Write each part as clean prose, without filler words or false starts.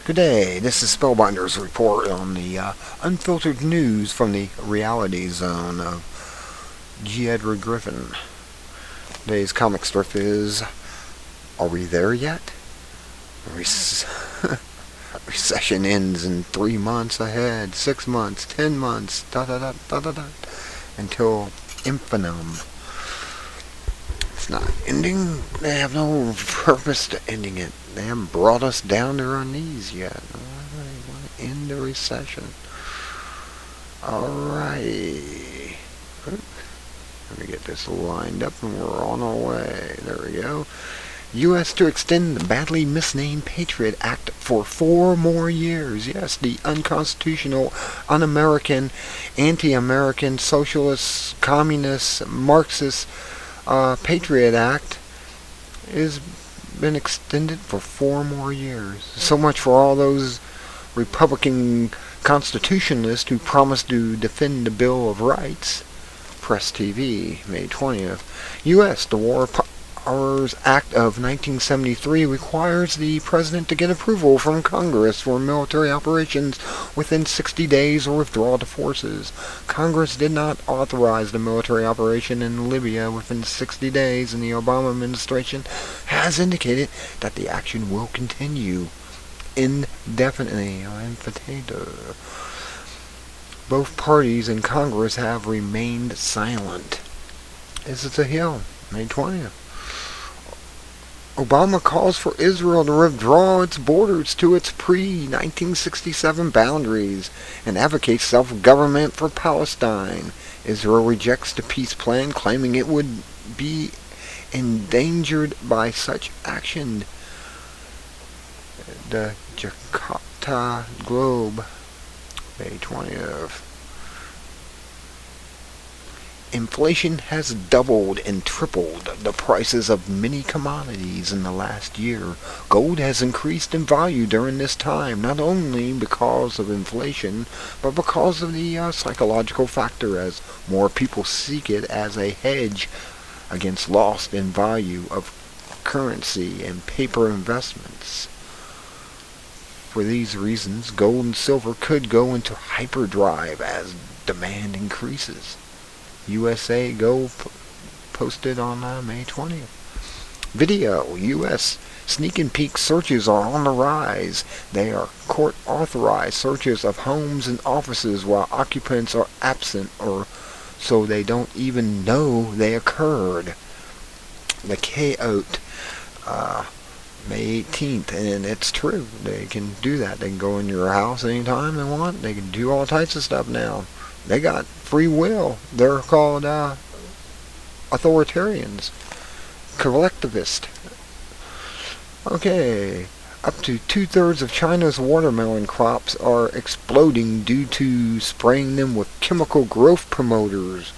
Good day, this is Spellbinder's report on the unfiltered news from the reality zone of G. Edward Griffin. Today's comic strip is, are we there yet? Recession ends in 3 months ahead, 6 months, 10 months, until infinitum. It's not ending. They have no purpose to ending it. They haven't brought us down to our knees yet. They want to end the recession. Alrighty. Let me get this lined up and we're on our way. There we go. U.S. to extend the badly misnamed Patriot Act for 4 more years. Yes, the unconstitutional, un-American, anti-American, socialist, communist, Marxist Patriot Act has been extended for 4 more years. So much for all those Republican constitutionalists who promised to defend the Bill of Rights. Press TV, May 20th. U.S. The War Powers Act of 1973 requires the President to get approval from Congress for military operations within 60 days or withdraw the forces. Congress did not authorize the military operation in Libya within 60 days, and the Obama administration has indicated that the action will continue indefinitely. Both parties in Congress have remained silent. This is a hill, May 20th. Obama calls for Israel to withdraw its borders to its pre-1967 boundaries and advocates self-government for Palestine. Israel rejects the peace plan, claiming it would be endangered by such action. The Jakarta Globe, May 20th. Inflation has doubled and tripled the prices of many commodities in the last year. Gold has increased in value during this time, not only because of inflation, but because of the psychological factor, as more people seek it as a hedge against loss in value of currency and paper investments. For these reasons, gold and silver could go into hyperdrive as demand increases. USA Go posted on May 20th. Video. U.S. sneak and peek searches are on the rise. They are court-authorized searches of homes and offices while occupants are absent, or so they don't even know they occurred. The Coyote, May 18th, and it's true. They can do that. They can go in your house anytime they want. They can do all types of stuff now. They got free will. They're called authoritarians, collectivist. Okay, up to 2/3 of China's watermelon crops are exploding due to spraying them with chemical growth promoters.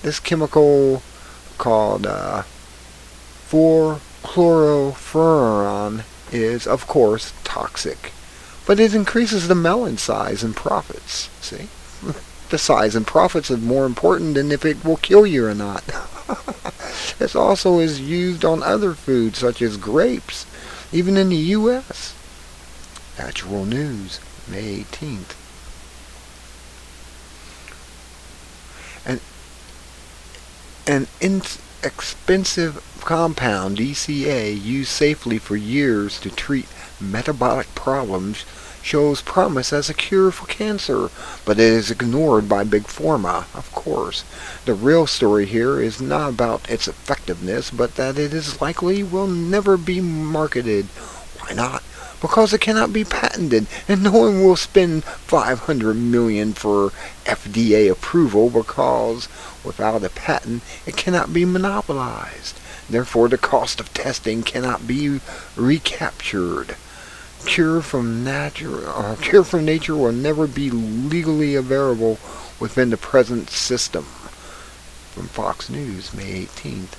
This chemical, called 4-chlorofuran, is of course toxic, but it increases the melon size and profits. See? The size and profits are more important than if it will kill you or not. This also is used on other foods such as grapes, even in the U.S. Natural News, May 18th. An inexpensive compound, DCA, used safely for years to treat metabolic problems, shows promise as a cure for cancer, but it is ignored by Big Pharma, of course. The real story here is not about its effectiveness, but that it is likely will never be marketed. Why not? Because it cannot be patented, and no one will spend $500 million for FDA approval, because without a patent it cannot be monopolized. Therefore, the cost of testing cannot be recaptured. Cure from nature will never be legally available within the present system. From Fox News, May 18th.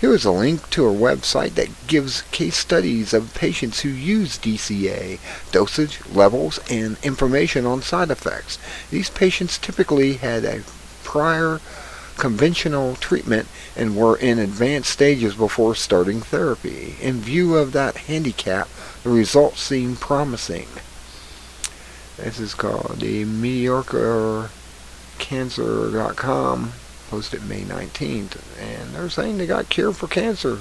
Here is a link to a website that gives case studies of patients who use DCA, dosage levels, and information on side effects. These patients typically had a prior conventional treatment and were in advanced stages before starting therapy. In view of that handicap, the results seem promising. This is called the MediocreCancer.com, posted May 19th, and they're saying they got cure for cancer.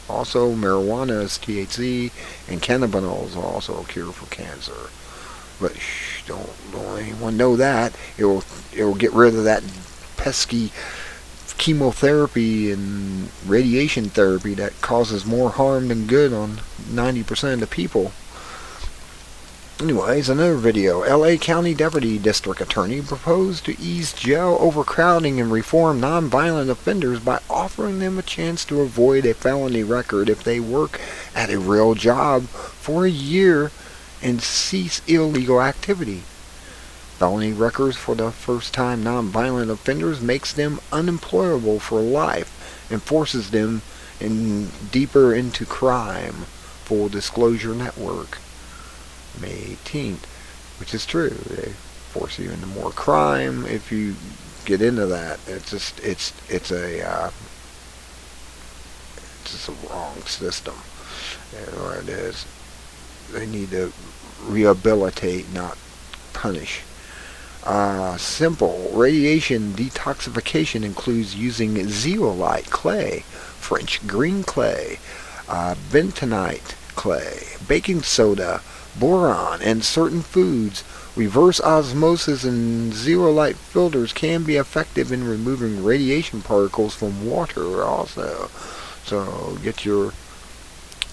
Also, marijuana is THC, and cannabinoids are also a cure for cancer. But don't anyone know that. It'll get rid of that pesky chemotherapy and radiation therapy that causes more harm than good on 90% of the people. Anyways, another video. L.A. County Deputy District Attorney proposed to ease jail overcrowding and reform nonviolent offenders by offering them a chance to avoid a felony record if they work at a real job for a year and cease illegal activity. Felony records for the first-time nonviolent offenders makes them unemployable for life and forces them deeper into crime. Full Disclosure Network, May 18th, which is true. They force you into more crime if you get into that. It's just a wrong system. And what it is, they need to rehabilitate, not punish. Simple radiation detoxification includes using zeolite clay, French green clay, bentonite clay, baking soda, boron, and certain foods. Reverse osmosis and zeolite filters can be effective in removing radiation particles from water also. So get your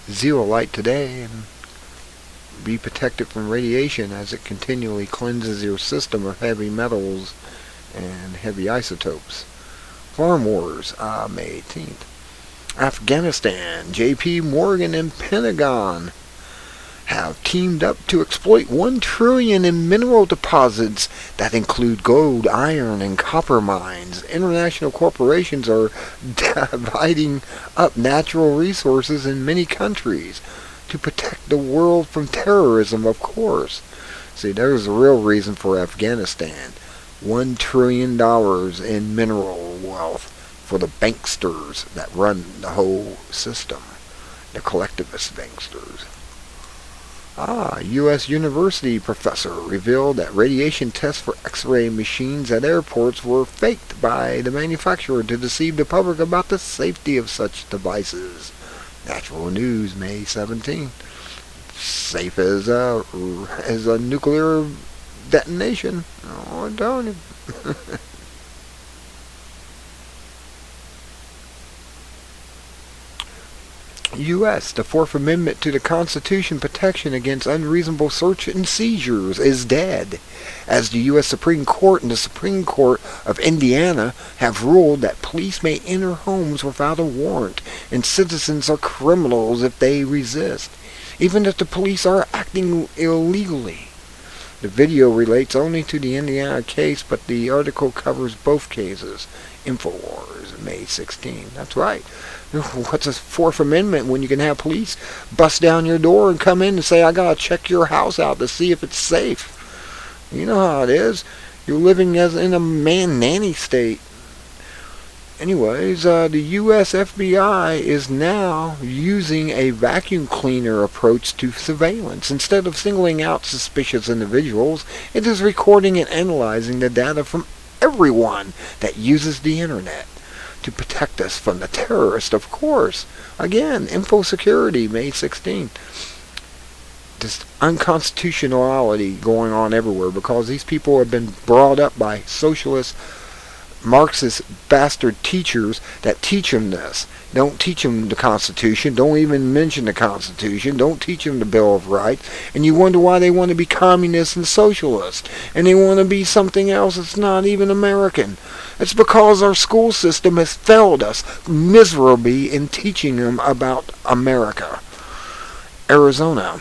zeolite today and be protected from radiation as it continually cleanses your system of heavy metals and heavy isotopes. Farm Wars, May 18th. Afghanistan, J.P. Morgan and Pentagon have teamed up to exploit $1 trillion in mineral deposits that include gold, iron, and copper mines. International corporations are dividing up natural resources in many countries to protect the world from terrorism, of course. See, there's a real reason for Afghanistan. $1 trillion in mineral wealth for the banksters that run the whole system. The collectivist banksters. U.S. University professor revealed that radiation tests for X-ray machines at airports were faked by the manufacturer to deceive the public about the safety of such devices. Natural News, May 17th. Safe as a nuclear detonation. Oh, I'm telling you. U.S. The Fourth Amendment to the Constitution protection against unreasonable search and seizures is dead, as the U.S. Supreme Court and the Supreme Court of Indiana have ruled that police may enter homes without a warrant, and citizens are criminals if they resist, even if the police are acting illegally. The video relates only to the Indiana case, but the article covers both cases. Infowars, May 16. That's right. What's a Fourth Amendment when you can have police bust down your door and come in and say, I gotta check your house out to see if it's safe? You know how it is. You're living as in a man-nanny state. Anyways, the U.S. FBI is now using a vacuum cleaner approach to surveillance. Instead of singling out suspicious individuals, it is recording and analyzing the data from everyone that uses the internet to protect us from the terrorists, of course. Again, info security, May 16th. This unconstitutionality going on everywhere because these people have been brought up by socialist Marxist bastard teachers that teach them this. Don't teach them the Constitution. Don't even mention the Constitution. Don't teach them the Bill of Rights. And you wonder why they want to be communists and socialists. And they want to be something else that's not even American. It's because our school system has failed us miserably in teaching them about America. Arizona.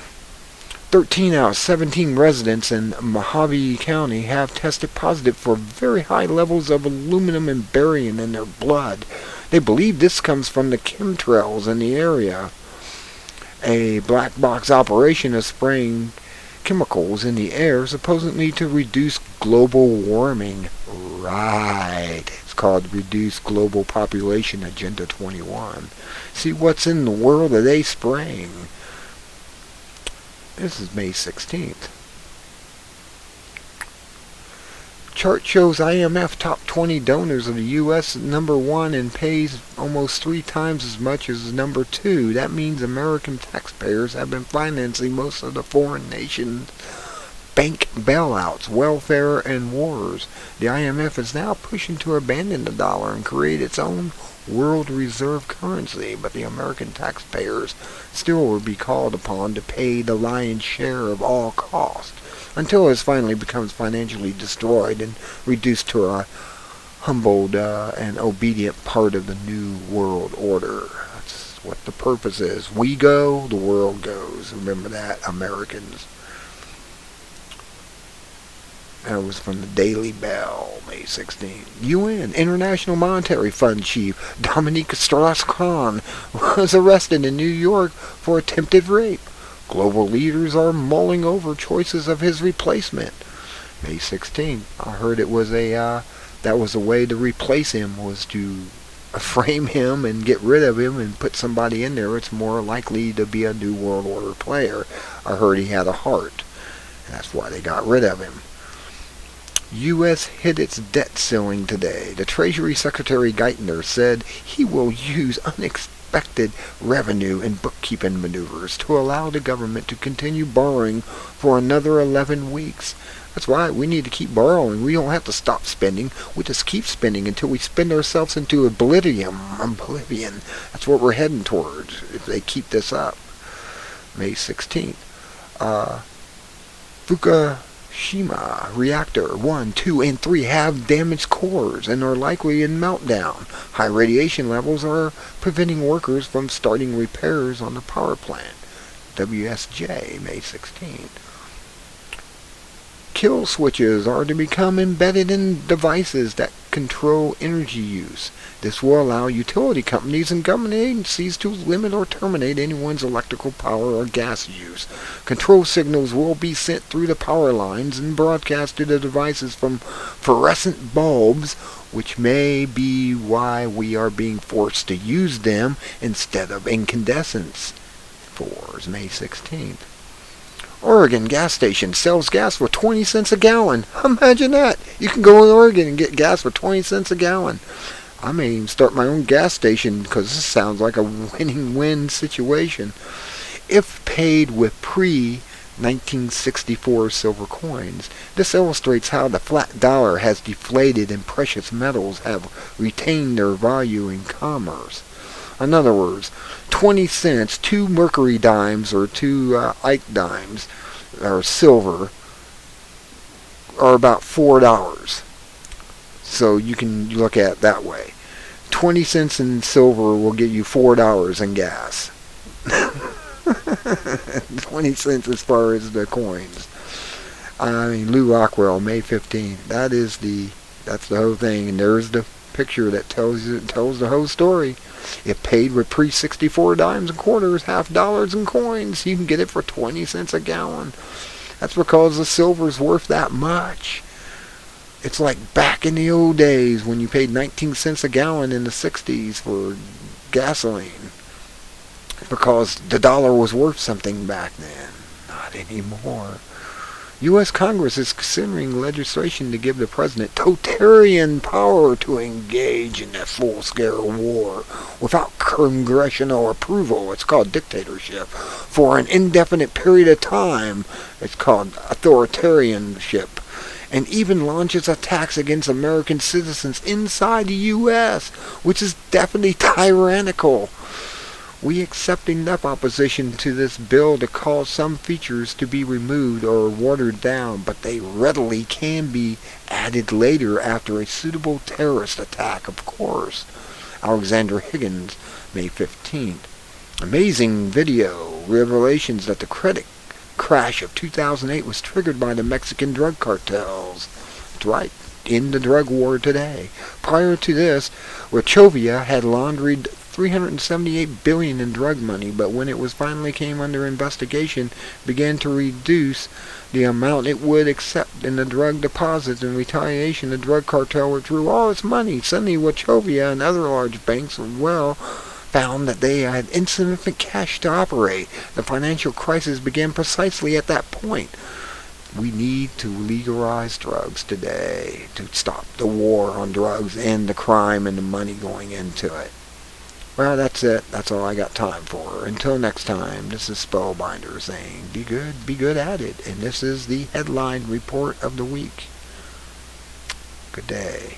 13 out of 17 residents in Mojave County have tested positive for very high levels of aluminum and barium in their blood. They believe this comes from the chemtrails in the area. A black box operation is spraying chemicals in the air supposedly to reduce global warming. Right. It's called Reduce Global Population Agenda 21. See, what's in the world are they spraying? This is May 16th. Chart shows IMF top 20 donors of the U.S. number 1 and pays almost 3 times as much as number 2. That means American taxpayers have been financing most of the foreign nations' bank bailouts, welfare, and wars. The IMF is now pushing to abandon the dollar and create its own world reserve currency, but the American taxpayers still will be called upon to pay the lion's share of all costs, until it finally becomes financially destroyed and reduced to a humbled and obedient part of the new world order. That's what the purpose is. We go, the world goes. Remember that, Americans. That was from the Daily Bell, May 16. UN, International Monetary Fund Chief Dominique Strauss-Kahn was arrested in New York for attempted rape. Global leaders are mulling over choices of his replacement. May 16. I heard it was that was a way to replace him, was to frame him and get rid of him and put somebody in there. It's more likely to be a New World Order player. I heard he had a heart. That's why they got rid of him. U.S. hit its debt ceiling today. The Treasury Secretary Geithner said he will use unexpected revenue and bookkeeping maneuvers to allow the government to continue borrowing for another 11 weeks. That's right, we need to keep borrowing. We don't have to stop spending. We just keep spending until we spend ourselves into oblivion. That's what we're heading towards if they keep this up. May 16th. Fukushima reactor 1, 2, and 3 have damaged cores and are likely in meltdown. High radiation levels are preventing workers from starting repairs on the power plant. WSJ, May 16. Kill switches are to become embedded in devices that control energy use. This will allow utility companies and government agencies to limit or terminate anyone's electrical power or gas use. Control signals will be sent through the power lines and broadcast to the devices from fluorescent bulbs, which may be why we are being forced to use them instead of incandescents. May 16th. Oregon gas station sells gas for 20 cents a gallon. Imagine that. You can go in Oregon and get gas for 20 cents a gallon. I may even start my own gas station because this sounds like a winning-win situation. If paid with pre-1964 silver coins, this illustrates how the flat dollar has deflated and precious metals have retained their value in commerce. In other words, 20 cents, 2 mercury dimes or 2 Ike dimes, or silver, are about $4. So you can look at it that way. 20 cents in silver will get you $4 in gas. 20 cents as far as the coins. I mean, Lou Rockwell, May 15th. That's the whole thing, and there's the picture that tells the whole story. If paid with pre-64 dimes and quarters, $half in coins, you can get it for 20 cents a gallon. That's because the silver's worth that much. It's like back in the old days when you paid 19 cents a gallon in the 60s for gasoline. Because the dollar was worth something back then. Not anymore. U.S. Congress is considering legislation to give the president totalitarian power to engage in a full-scale war without congressional approval. It's called dictatorship. For an indefinite period of time, it's called authoritarianship. And even launches attacks against American citizens inside the U.S., which is definitely tyrannical. We accept enough opposition to this bill to cause some features to be removed or watered down, but they readily can be added later after a suitable terrorist attack, of course. Alexander Higgins, May 15th. Amazing video revelations that the credit crash of 2008 was triggered by the Mexican drug cartels. That's right, in the drug war today. Prior to this, Wachovia had laundered $378 billion in drug money, but when it was finally came under investigation, began to reduce the amount it would accept in the drug deposits. In retaliation, the drug cartel withdrew all its money. Suddenly, Wachovia and other large banks found that they had insufficient cash to operate. The financial crisis began precisely at that point. We need to legalize drugs today to stop the war on drugs and the crime and the money going into it. Well, that's it. That's all I got time for. Until next time, this is Spellbinder saying, be good at it. And this is the headline report of the week. Good day.